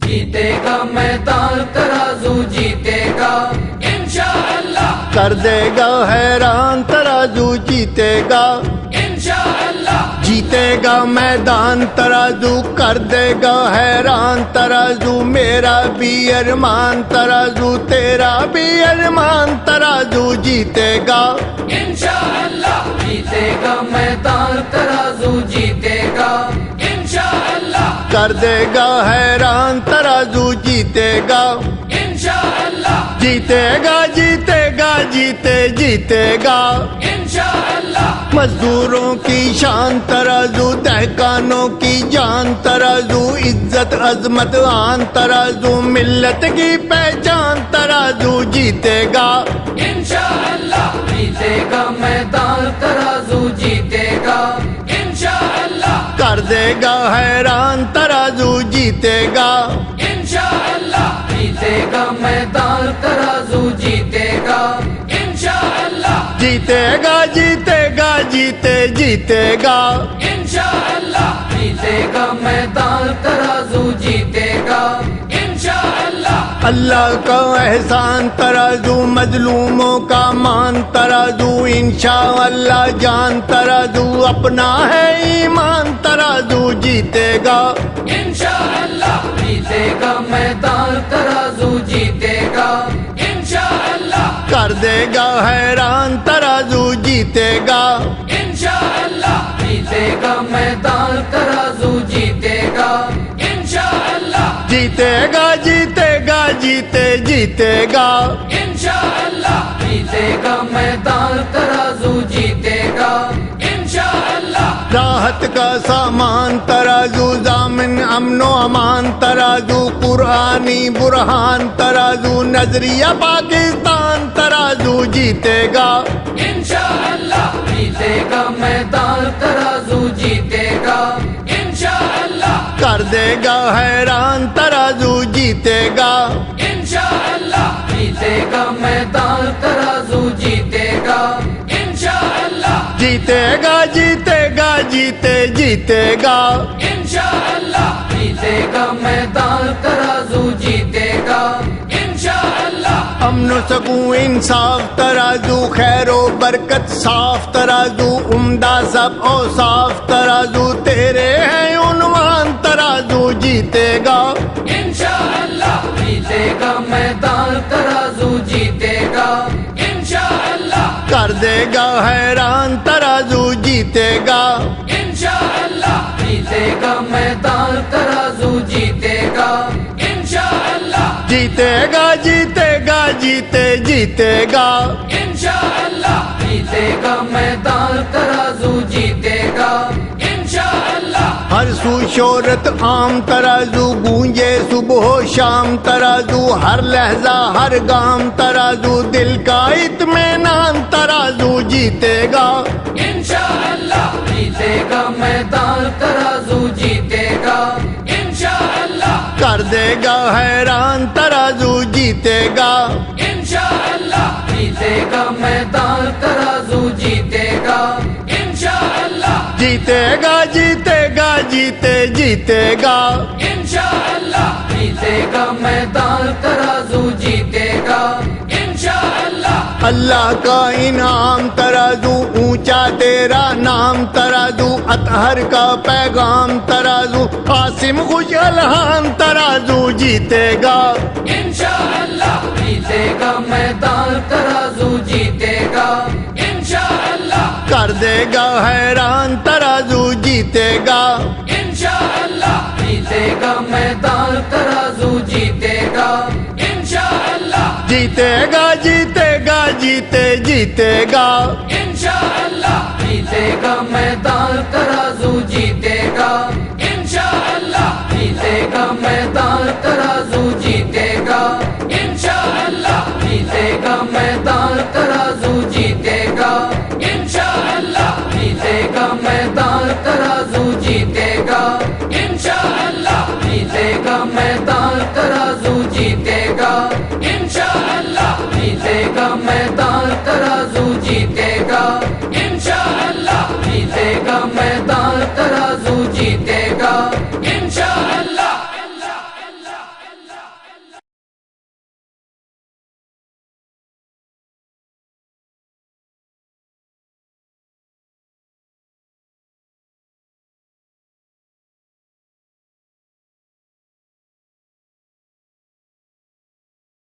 جیتے گا میدان ترازو جیتے گا انشاءاللہ، کر دے گا حیران ترازو جیتے گا انشاءاللہ، جیتے گا میدان ترازو کر دے گا حیران ترازو میرا بھی ارمان ترازو تیرا بھی ارمان ترازو جیتے گا انشاءاللہ، جیتے گا میدان ترازو جیتے گا انشاءاللہ، کر دے گا حیران ترازو جیتے گا انشاءاللہ، جیتے گا جیتے گا جیتے گا انشاءاللہ، مزدوروں کی شان ترازو دہقانوں کی جان ترازو عزت عظمت آن ترازو ملت کی پہچان ترازو جیتے گا انشاءاللہ، جیتے گا میدان ترازو جیتے گا انشاءاللہ، کر دے گا حیران ترازو جیتے گا انشاءاللہ، جیتے گا میدان ترازو جیتے گا انشاءاللہ، جیتے گا جیتے گا انشاءاللہ، جیتے گا میدان ترازو جیتے گا انشاءاللہ، اللہ کا احسان ترازو مظلوموں کا مان ترازو انشاءاللہ جان ترازو اپنا ہے ایمان ترازو جیتے گا انشاءاللہ، جیتے گا میدان ترازو جیتے گا انشاءاللہ، کر دے گا حیران ترازو جیتے گا انشاءاللہ، جیتے گا میدان ترازو جیتے گا انشاءاللہ، جیتے گا جیتے گا انشاءاللہ، جیتے گا میدان ترازو جیتے گا انشاءاللہ، راحت کا سامان ترازو ضامن امن و امان ترازو قرآنی برہان ترازو نظریہ پاکستان ترازو جیتے گا انشاءاللہ، جیتے گا میدان ترازو جیتے گا انشاءاللہ، کر دے گا حیران ترازو جیتے گا انشاءاللہ، جیتے گا میدان ترازو جیتے گا انشاءاللہ، جیتے گا جیتے گا انشاءاللہ، جیتے گا میدان ترازو جیتے گا انشاءاللہ، امن و سکون انصاف ترازو خیر و برکت صاف ترازو عمدہ سب اوصاف ترازو تیرے ہیں عنوان ترازو جیتے گا انشاءاللہ، جیتے گا میدان ترازو جیتے گا انشاءاللہ، کر دے گا حیران ترازو جیتے گا انشاءاللہ، جیتے گا میدان ترازو جیتے گا انشاءاللہ، جیتے گا جیتے گا انشاءاللہ، جیتے گا میدان ترازو جیتے گا انشاءاللہ، ہر سو شہرت عام ترازو گونجے صبح و شام ترازو ہر لہجہ ہر گام ترازو دل کا اطمینان ترازو جیتے گا انشاءاللہ، جیتے گا میدان ترازو جیتے گا انشاءاللہ، کر دے گا حیران ترازو جیتے گا انشاءاللہ، جیتے گا میدان ترازو جیتے گا انشاءاللہ، جیتے گا جیتے گا انشاءاللہ، جیتے گا میدان ترازو جیتے گا انشاءاللہ، اللہ کا انعام ترازو اونچا تیرا نام ترازو اطہر کا پیغام ترازو قاسم خوش الہان ترازو جیتے گا انشاءاللہ، جیتے گا میدان ترازو جیتے گا انشاءاللہ، کر دے گا حیران ترازو جیتے گا انشاءاللہ، جیتے گا میدان ترازو جیتے گا انشاءاللہ، جیتے گا جیتے گا انشاءاللہ، جیتے گا میدان ترازو جیتے گا انشاءاللہ، جیتے گا میدان ترازو جیتے گا انشاءاللہ، جیتے گا میدان ترازو جیتے گا انشاءاللہ، جیتے گا میدان ترازو جیتے گا انشاءاللہ، جیتے گا میدان ترازو جیتے گا انشاءاللہ، جیتے گا میدان